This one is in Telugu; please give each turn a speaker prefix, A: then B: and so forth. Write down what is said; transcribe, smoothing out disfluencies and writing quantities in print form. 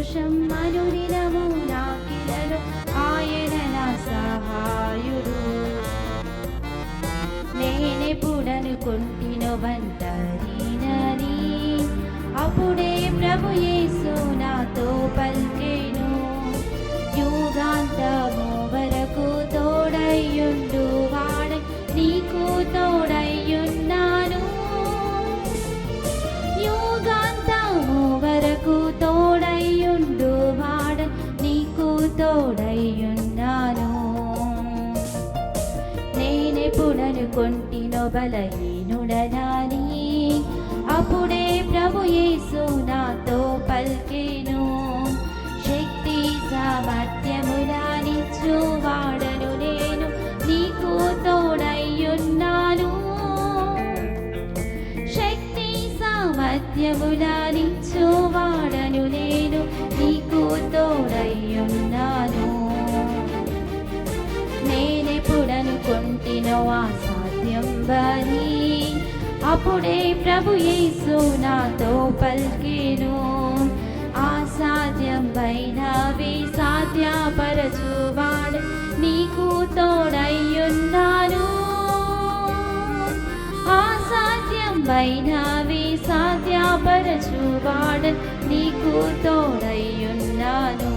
A: సంతోషం అనుదినము నాకిలలో ఆయన నా సహాయుడు. నేనెప్పుడనుకుంటినో ఒంటరినని అప్పుడే ప్రభు యేసు నాతో పలికెను. యుగాంతము వరకు తోడయ్యుండు వాడై నీకు తోడయ్యున్నాను. యుగాంతము వరకు తోడయ్యుండు వాడై నీకు తోడయ్యున్నాను. నేనెప్పుడనుకుంటినో బలహీనుడనని అప్పుడే ప్రభు యేసు నాతో పలికెను. శక్తి సామర్థ్యములనిచ్చు వాడను నేను నీకు తోడయ్యున్నాను. శక్తి సామర్థ్యములనిచ్చు వాడను నేను నీకు తోడయ్యున్నాను. నేనెప్పుడనుకుంటినో అసాధ్యం బని అప్పుడే ప్రభు యేసు నాతో పలికెను. అసాధ్యమైనవి సాధ్యపరచువాడు నీకు తోడయ్యున్నాను. అసాధ్యమైనవి సాధ్యపరచువాడు నీకు తోడయ్యున్నాను.